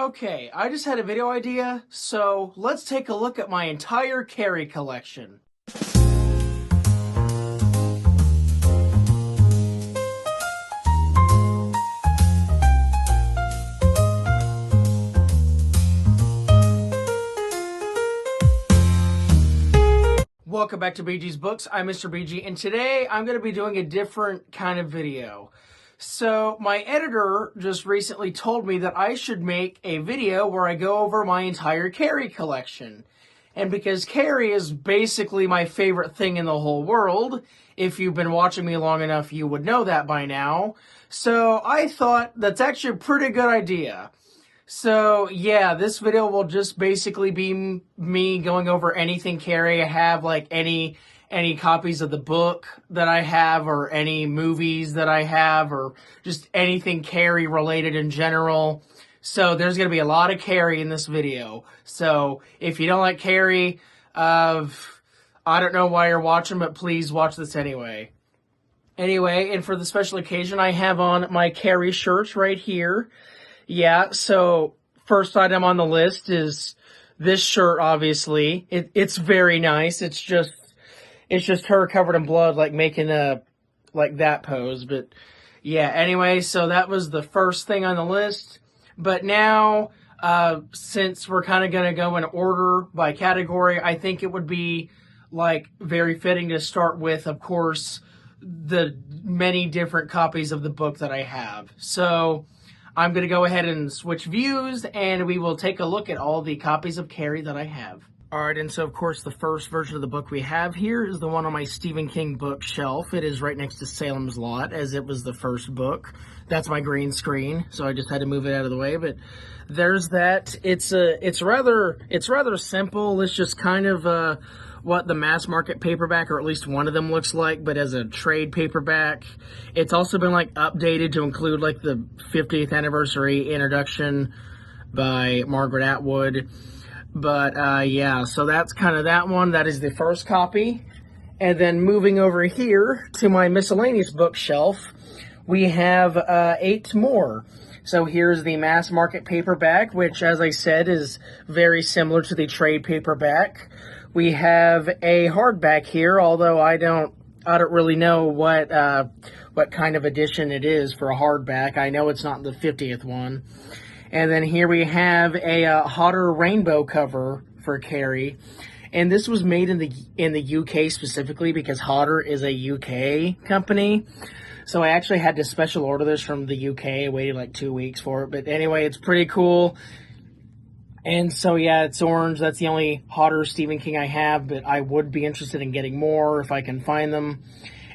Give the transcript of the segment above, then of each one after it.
Okay, I just had a video idea, so let's take a look at my entire Carrie collection. Welcome back to BG's Books. I'm Mr. BG, and today I'm going to be doing a different kind of video. So my editor just recently told me that I should make a video where I go over my entire Carrie collection. And because Carrie is basically my favorite thing in the whole world, if you've been watching me long enough, you would know that by now. So I thought that's actually a pretty good idea. So yeah, this video will just basically be me going over anything Carrie. I have like any copies of the book that I have, or any movies that I have, or just anything Carrie related in general. So there's going to be a lot of Carrie in this video. So if you don't like Carrie, I don't know why you're watching, but please watch this anyway. Anyway, and for the special occasion, I have on my Carrie shirt right here. Yeah, so first item on the list is this shirt, obviously. It's very nice. It's just her covered in blood, like making like that pose. But yeah, anyway, so that was the first thing on the list. But now, since we're kind of going to go in order by category, I think it would be like very fitting to start with, of course, the many different copies of the book that I have. So I'm going to go ahead and switch views, and we will take a look at all the copies of Carrie that I have. Alright, and so of course the first version of the book we have here is the one on my Stephen King bookshelf. It is right next to Salem's Lot, as it was the first book. That's my green screen, so I just had to move it out of the way, but there's that. It's rather simple. It's just kind of what the mass market paperback, or at least one of them, looks like, but as a trade paperback. It's also been like updated to include like the 50th anniversary introduction by Margaret Atwood. But yeah, so that's kind of that one. That is the first copy. And then moving over here to my miscellaneous bookshelf, we have 8 more. So here's the mass market paperback, which, as I said, is very similar to the trade paperback. We have a hardback here, although I don't really know what kind of edition it is for a hardback. I know it's not the 50th one. And then here we have a Hodder rainbow cover for Carrie. And this was made in the UK specifically because Hodder is a UK company. So I actually had to special order this from the UK. I waited like 2 weeks for it. But anyway, it's pretty cool. And so, yeah, it's orange. That's the only Hodder Stephen King I have, but I would be interested in getting more if I can find them.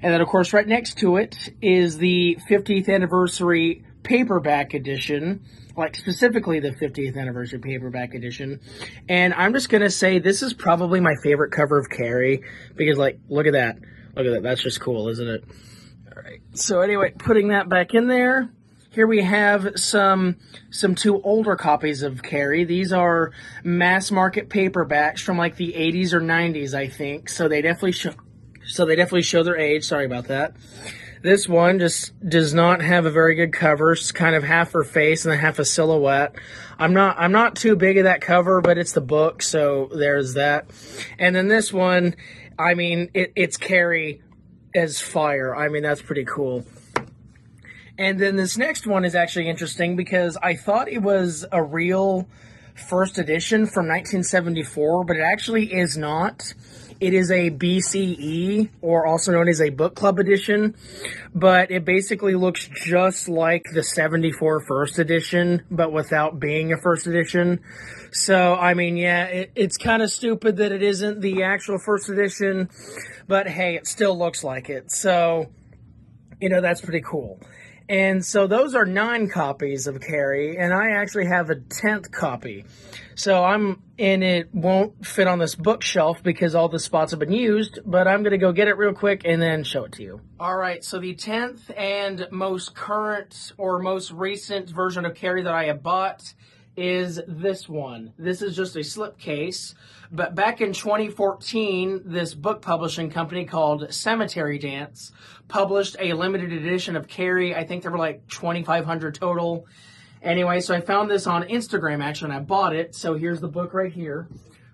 And then, of course, right next to it is the 50th anniversary paperback edition, like specifically the 50th anniversary paperback edition. And I'm just going to say this is probably my favorite cover of Carrie because, like, look at that. Look at that. That's just cool, isn't it? All right. So anyway, putting that back in there. Here we have some 2 older copies of Carrie. These are mass market paperbacks from like the 80s or 90s, I think. So they definitely show their age. Sorry about that. This one just does not have a very good cover. It's kind of half her face and then half a silhouette. I'm not too big of that cover, but it's the book, so there's that. And then this one, I mean, it's Carrie as fire. I mean, that's pretty cool. And then this next one is actually interesting because I thought it was a real first edition from 1974, but it actually is not. It is a BCE, or also known as a book club edition, but it basically looks just like the 74 first edition, but without being a first edition. So, I mean, yeah, it's kind of stupid that it isn't the actual first edition, but hey, it still looks like it. So, you know, that's pretty cool. And so those are 9 copies of Carrie, and I actually have a 10th copy. So it won't fit on this bookshelf because all the spots have been used, but I'm going to go get it real quick and then show it to you. All right, so the 10th and most current or most recent version of Carrie that I have bought is this one. This is just a slipcase, but back in 2014, this book publishing company called Cemetery Dance published a limited edition of Carrie. I think there were like 2,500 total, Anyway, so I found this on Instagram, actually, and I bought it. So here's the book right here.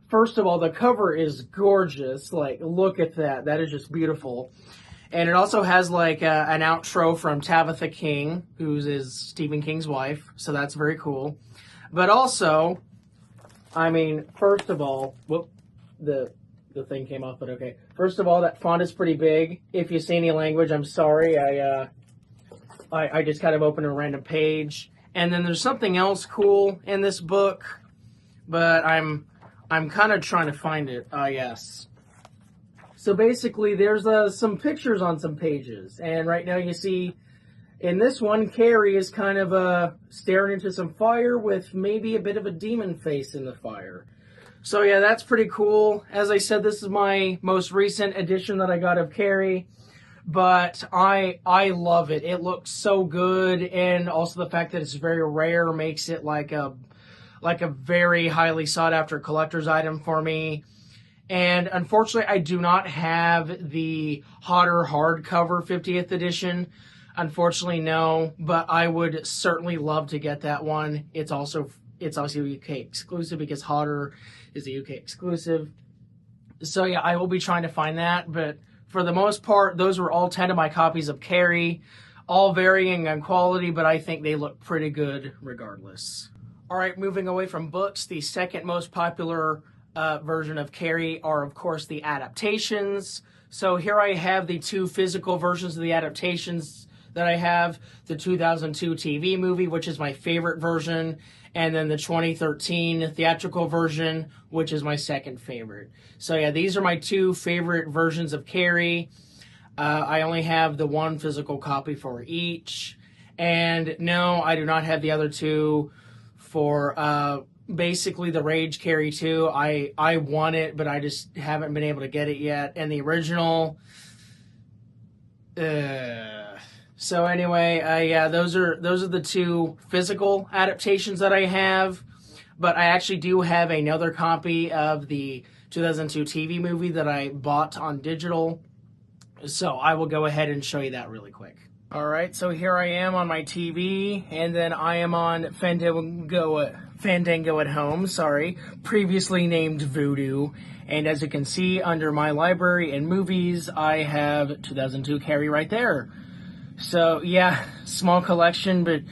First of all, the cover is gorgeous. Like, look at that. That is just beautiful. And it also has, like, an outro from Tabitha King, who's Stephen King's wife. So that's very cool. But also, I mean, first of all, whoop, the thing came off, but okay. First of all, that font is pretty big. If you see any language, I'm sorry. I just kind of opened a random page. And then there's something else cool in this book, but I'm kind of trying to find it. Yes. So basically, there's some pictures on some pages, and right now you see in this one, Carrie is kind of staring into some fire with maybe a bit of a demon face in the fire. So yeah, that's pretty cool. As I said, this is my most recent edition that I got of Carrie, but I love it. It looks so good, and also the fact that it's very rare makes it like a very highly sought after collector's item for me. And unfortunately, I do not have the hotter hardcover 50th edition. Unfortunately, no, but I would certainly love to get that one. It's also UK exclusive because Hotter is a UK exclusive. So yeah, I will be trying to find that, but for the most part, those were all 10 of my copies of Carrie, all varying in quality, but I think they look pretty good regardless. All right, moving away from books, the second most popular version of Carrie are, of course, the adaptations. So here I have the two physical versions of the adaptations that I have, the 2002 TV movie, which is my favorite version, and then the 2013 theatrical version, which is my second favorite. So yeah, these are my two favorite versions of Carrie. I only have the one physical copy for each. And no, I do not have the other two for basically the Rage Carrie 2. I want it, but I just haven't been able to get it yet. And the original... So anyway, yeah, those are the two physical adaptations that I have, but I actually do have another copy of the 2002 TV movie that I bought on digital, so I will go ahead and show you that really quick. All right, so here I am on my TV, and then I am on Fandango at Home, previously named Vudu, and as you can see under my library and movies, I have 2002 Carrie right there. So, yeah, small collection, but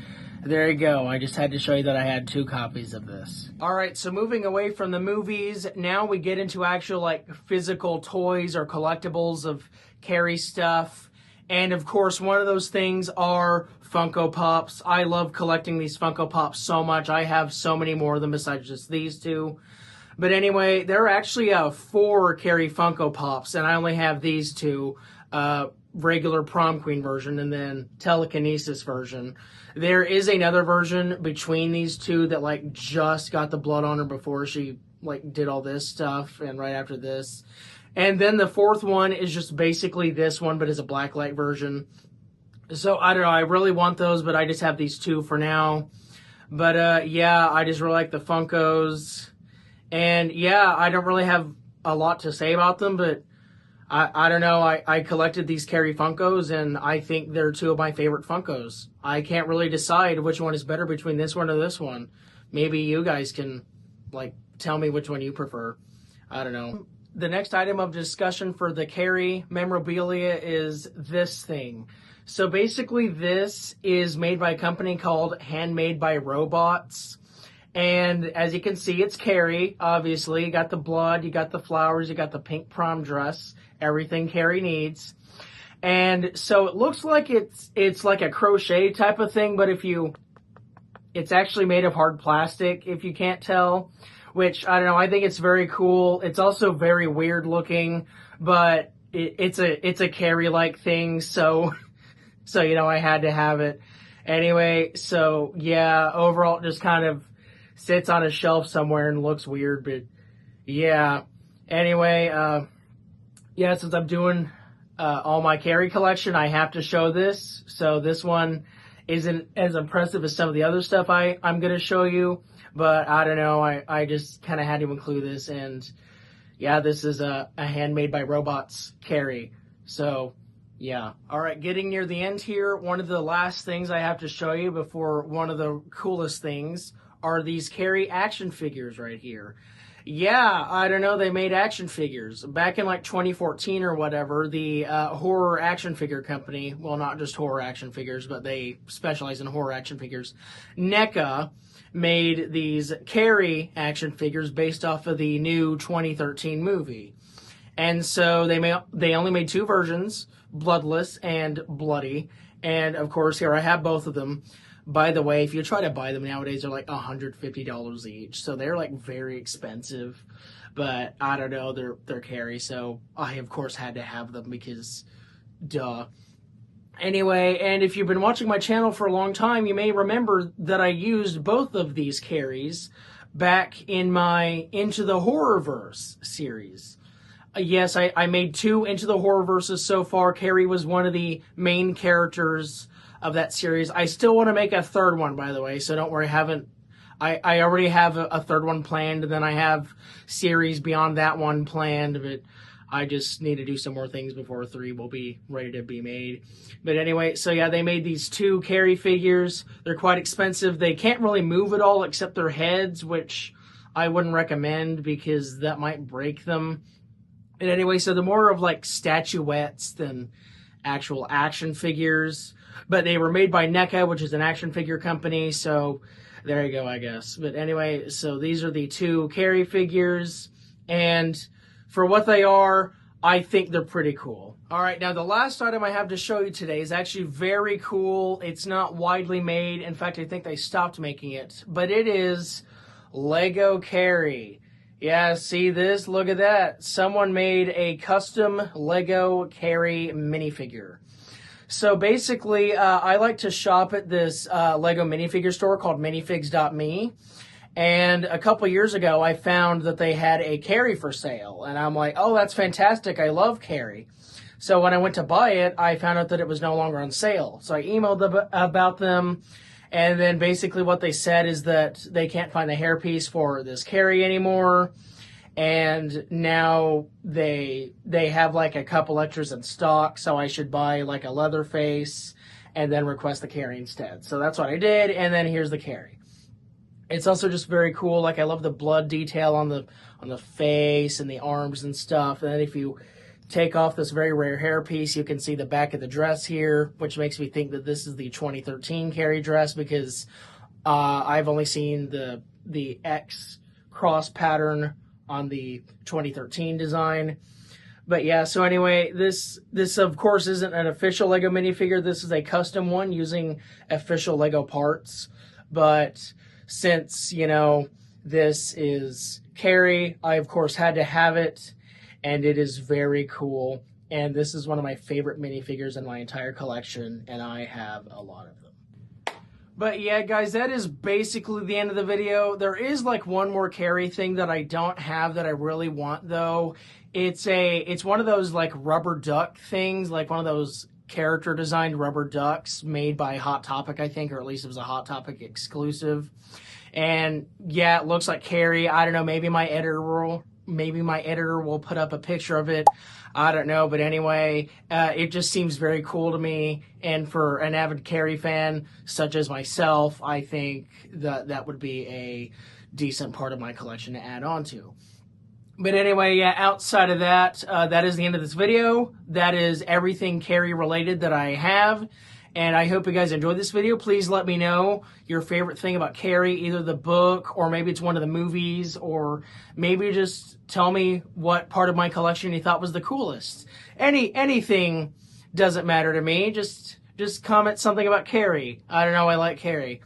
there you go. I just had to show you that I had two copies of this. All right, so moving away from the movies, now we get into actual, like, physical toys or collectibles of Carrie stuff. And, of course, one of those things are Funko Pops. I love collecting these Funko Pops so much. I have so many more of them besides just these two. But anyway, there are actually 4 Carrie Funko Pops, and I only have these two. Regular prom queen version and then telekinesis version. There is another version between these two that like just got the blood on her before she like did all this stuff and right after this. And then the 4th one is just basically this one but is a blacklight version. So I don't know, I really want those, but I just have these two for now. But yeah, I just really like the Funkos. And yeah, I don't really have a lot to say about them, but I don't know, I collected these Carrie Funkos, and I think they're two of my favorite Funkos. I can't really decide which one is better between this one or this one. Maybe you guys can, like, tell me which one you prefer. I don't know. The next item of discussion for the Carrie memorabilia is this thing. So basically this is made by a company called Handmade by Robots. And as you can see, it's Carrie, obviously. You got the blood, you got the flowers, you got the pink prom dress. Everything Carrie needs. And so it looks like it's like a crochet type of thing, but it's actually made of hard plastic, if you can't tell, which, I don't know, I think it's very cool. It's also very weird looking, but it's a Carrie-like thing, so you know, I had to have it. Anyway, so yeah, overall it just kind of sits on a shelf somewhere and looks weird, but yeah. Anyway, yeah, since I'm doing all my Carrie collection, I have to show this. So this one isn't as impressive as some of the other stuff I'm going to show you. But I don't know, I just kind of had to include this. And yeah, this is a Handmade by Robots Carrie. So Yeah. All right, getting near the end here, one of the last things I have to show you before one of the coolest things are these Carrie action figures right here. Yeah, I don't know, they made action figures. Back in like 2014 or whatever, the horror action figure company, well, not just horror action figures, but they specialize in horror action figures, NECA made these Carrie action figures based off of the new 2013 movie. And so they only made two versions, bloodless and bloody. And of course, here I have both of them. By the way, if you try to buy them nowadays, they're like $150 each. So they're like very expensive. But I don't know, they're Carrie, so I of course had to have them because duh. Anyway, and if you've been watching my channel for a long time, you may remember that I used both of these Carries back in my Into the Horrorverse series. Yes, I made two Into the Horrorverses so far. Carrie was one of the main characters of that series. I still want to make a third one, by the way, so don't worry. I already have a third one planned, and then I have series beyond that one planned, but I just need to do some more things before 3 will be ready to be made. But anyway, so yeah, they made these two Carrie figures. They're quite expensive. They can't really move at all except their heads, which I wouldn't recommend because that might break them. And anyway, so they're more of like statuettes than actual action figures. But they were made by NECA, which is an action figure company. So there you go, I guess. But anyway, so these are the two Carrie figures. And for what they are, I think they're pretty cool. All right, now the last item I have to show you today is actually very cool. It's not widely made. In fact, I think they stopped making it. But it is Lego Carrie. Yeah, see this? Look at that. Someone made a custom Lego Carrie minifigure. So basically, I like to shop at this Lego minifigure store called minifigs.me. And a couple years ago, I found that they had a Carrie for sale. And I'm like, oh, that's fantastic. I love Carrie. So when I went to buy it, I found out that it was no longer on sale. So I emailed them about them. And then basically what they said is that they can't find the hairpiece for this Carrie anymore. And now they have like a couple extras in stock. So I should buy like a Leatherface and then request the Carrie instead. So that's what I did. And then here's the Carrie. It's also just very cool. Like I love the blood detail on the face and the arms and stuff. And then if you take off this very rare hairpiece, you can see the back of the dress here, which makes me think that this is the 2013 Carrie dress because I've only seen the X cross pattern on the 2013 design. But yeah, so anyway, this of course isn't an official Lego minifigure. This is a custom one using official Lego parts. But since, you know, this is Carrie, I of course had to have it. And it is very cool. And this is one of my favorite minifigures in my entire collection. And I have a lot of them. But yeah, guys, that is basically the end of the video. There is like one more Carrie thing that I don't have that I really want, though. It's one of those like rubber duck things, like one of those character designed rubber ducks made by Hot Topic, I think, or at least it was a Hot Topic exclusive. And yeah, it looks like Carrie. I don't know, maybe my editor will put up a picture of it. I don't know. But anyway, it just seems very cool to me. And for an avid Carrie fan such as myself, I think that would be a decent part of my collection to add on to. But anyway, yeah, outside of that, that is the end of this video. That is everything Carrie related that I have. And I hope you guys enjoyed this video. Please let me know your favorite thing about Carrie, either the book or maybe it's one of the movies, or maybe just tell me what part of my collection you thought was the coolest. Anything doesn't matter to me. Just comment something about Carrie. I don't know, I like Carrie.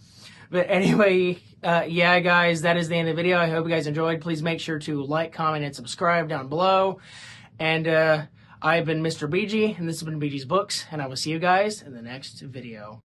But anyway, yeah, guys, that is the end of the video. I hope you guys enjoyed. Please make sure to like, comment, and subscribe down below. And I've been Mr. BG, and this has been BG's Books, and I will see you guys in the next video.